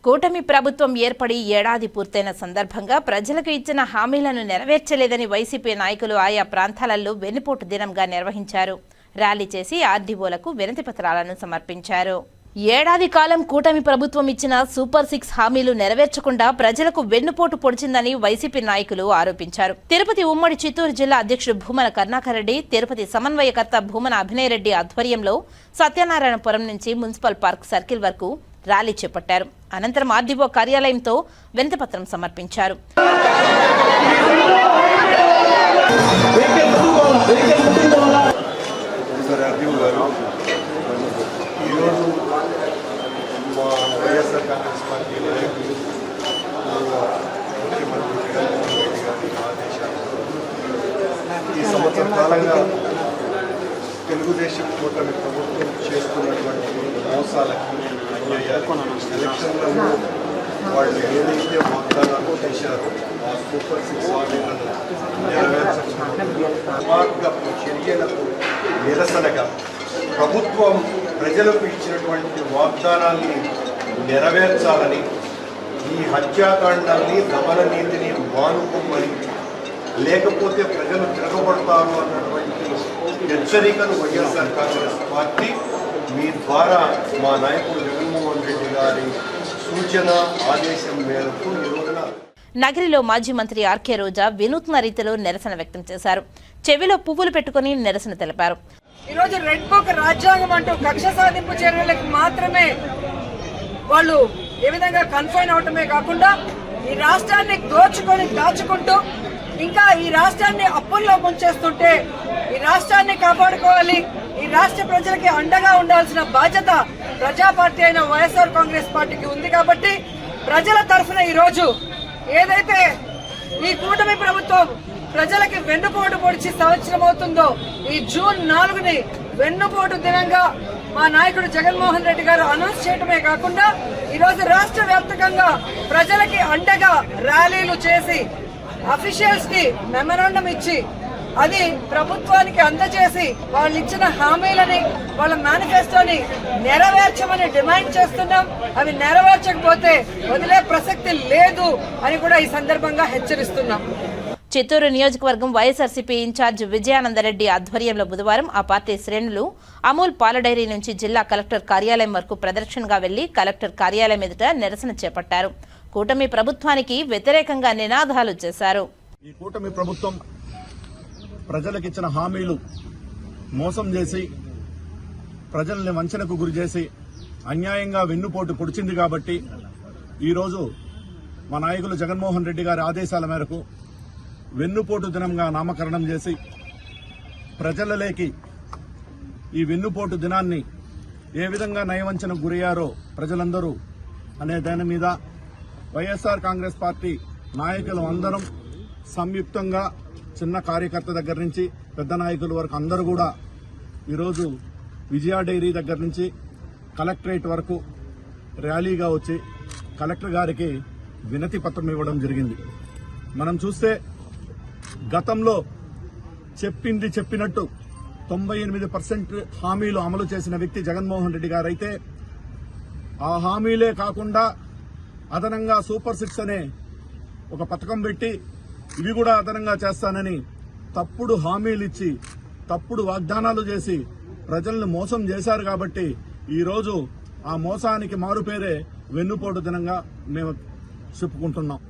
కూటమి ప్రభుత్వం ఏర్పడి ఏడాది పూర్తయిన సందర్భంగా ప్రజలకు ఇచ్చిన హామీలను నెరవేర్చలేదని వైసీపీ నాయకులు ఆయా ప్రాంతాలలో వెన్నుపోటు దినంగా నిర్వహించారు. ర్యాలీ చేసి ఆర్డీఓలకు వినతి పత్రాలను సమర్పించారు. ఏడాది కాలం కూటమి ప్రభుత్వం ఇచ్చిన సూపర్ 6 హామీలు నెరవేర్చకుండా ప్రజలకు వెన్నుపోటు పొడిచిందని వైసీపీ నాయకులు ఆరోపించారు. తిరుపతి ఉమ్మడి చిత్తూరు జిల్లా అధ్యక్షుడు భూమన కరుణాకర్ రెడ్డి, తిరుపతి సమన్వయకర్త భూమన అభినయ్ రెడ్డి ఆధ్వర్యంలో సత్యనారాయణపురం నుంచి మున్సిపల్ పార్క్ సర్కిల్ వరకు ర్యాలీ చేపట్టారు. అనంతరం ఆర్డీఓ కార్యాలయంతో వినతిపత్రం సమర్పించారు. ఈ సంవత్సర కాలంగా తెలుగుదేశం కూటమి ప్రభుత్వం చేస్తున్నటువంటి మోసాలకి, అన్యాయాలకు, ఎలక్షన్లలో వాళ్ళు ఏదైతే వాగ్దానాలు చేశారో ఆ సూపర్ 6 హామీలను నెరవేర్చకుండా దుర్మార్గపు చర్యలకు నిరసనగా ప్రభుత్వం ప్రజలకు ఇచ్చినటువంటి వాగ్దానాన్ని నెరవేర్చాలని, ఈ హత్యాకాండాన్ని, దమన నీతిని మానుకోమని, లేకపోతే ప్రజలు తిరగబడతారు అన్నటువంటి హెచ్చరికను వైఎస్ఆర్ కాంగ్రెస్ పార్టీ మీ ద్వారా మా నాయకుడు జగన్మోహన్ రెడ్డి గారి సూచన ఆదేశం మేరకు ఈ రోజున నగరిలో మాజీ మంత్రి ఆర్కే రోజా వినూత్న రీతిలో నిరసన వ్యక్తం చేశారు. చెవిలో పువ్వులు పెట్టుకుని నిరసన తెలిపారు. ఈరోజు రెడ్ బుక్ రాజ్యాంగం అంటూ కక్ష సాధింపు చర్యలకు మాత్రమే వాళ్ళు ఏ విధంగా కన్ఫైన్ అవటమే కాకుండా ఈ రాష్ట్రాన్ని దాచుకుంటూ ఇంకా ఈ రాష్ట్రాన్ని అప్పుల్లో ముంచేస్తుంటే ఈ రాష్ట్రాన్ని కాపాడుకోవాలి, ఈ రాష్ట్ర ప్రజలకి అండగా ఉండాల్సిన బాధ్యత ప్రజా పార్టీ అయిన వైఎస్ఆర్ కాంగ్రెస్ పార్టీకి ఉంది. కాబట్టి ప్రజల తరఫున ఈ రోజు ఏదైతే ఈ కూటమి ప్రభుత్వం ప్రజలకి వెన్నుపోటు పొడిచి సంవత్సరం అవుతుందో, ఈ జూన్ 4ని వెన్నుపోటు దినంగా మా నాయకుడు జగన్మోహన్ రెడ్డి గారు అనౌన్స్ చేయడమే కాకుండా ఈరోజు రాష్ట్ర వ్యాప్తంగా ప్రజలకి అండగా ర్యాలీలు చేసి అఫీషియల్స్ కి మెమరాండం ఇచ్చి అది ప్రభుత్వానికి అందజేసి వాళ్ళు ఇచ్చిన హామీలని, వాళ్ళ మేనిఫెస్టోని నెరవేర్చమని డిమాండ్ చేస్తున్నాం. అవి నెరవేర్చకపోతే వదిలే ప్రసక్తి లేదు అని కూడా ఈ సందర్భంగా హెచ్చరిస్తున్నాం. చిత్తూరు నియోజకవర్గం వైఎస్ఆర్సీపీ ఇన్ఛార్జ్ విజయానందరెడ్డి ఆధ్వర్యంలో బుధవారం ఆ పార్టీ శ్రేణులు అమూల్ పాల డైరీ నుంచి జిల్లా కలెక్టర్ కార్యాలయం వరకు ప్రదర్శనగా వెళ్లి కలెక్టర్ కార్యాలయం ఎదుట నిరసన చేపట్టారు. కూటమి ప్రభుత్వానికి వ్యతిరేకంగా నినాదాలు చేశారు. ఈ కూటమి ప్రభుత్వం ప్రజలకిచ్చిన హామీలు మోసం చేసి, ప్రజల్ని వంచనకు గురి చేసి, అన్యాయంగా వెన్నుపోటు పొడిచింది. కాబట్టి ఈరోజు మా నాయకులు జగన్మోహన్ రెడ్డి గారి ఆదేశాల మేరకు వెన్నుపోటు దినంగా నామకరణం చేసి ప్రజలలోకి ఈ వెన్నుపోటు దినాన్ని ఏ విధంగా నయవంచనకు గురయ్యారో ప్రజలందరూ అనే దాని మీద వైఎస్ఆర్ కాంగ్రెస్ పార్టీ నాయకులు అందరం సంయుక్తంగా చిన్న కార్యకర్త దగ్గర నుంచి పెద్ద నాయకుల వరకు అందరూ కూడా ఈరోజు విజయ డైరీ దగ్గర నుంచి కలెక్టరేట్ వరకు ర్యాలీగా వచ్చి కలెక్టర్ గారికి వినతి పత్రం ఇవ్వడం జరిగింది. మనం చూస్తే గతంలో చెప్పింది చెప్పినట్టు 98% హామీలు అమలు చేసిన వ్యక్తి జగన్మోహన్ రెడ్డి గారు అయితే, ఆ హామీలే కాకుండా అదనంగా సూపర్ 6 అనే ఒక పథకం పెట్టి ఇవి కూడా అదనంగా చేస్తానని తప్పుడు హామీలు ఇచ్చి, తప్పుడు వాగ్దానాలు చేసి ప్రజల్ని మోసం చేశారు. కాబట్టి ఈరోజు ఆ మోసానికి మారుపేరే వెన్నుపోటు దినంగా మేము చెప్పుకుంటున్నాం.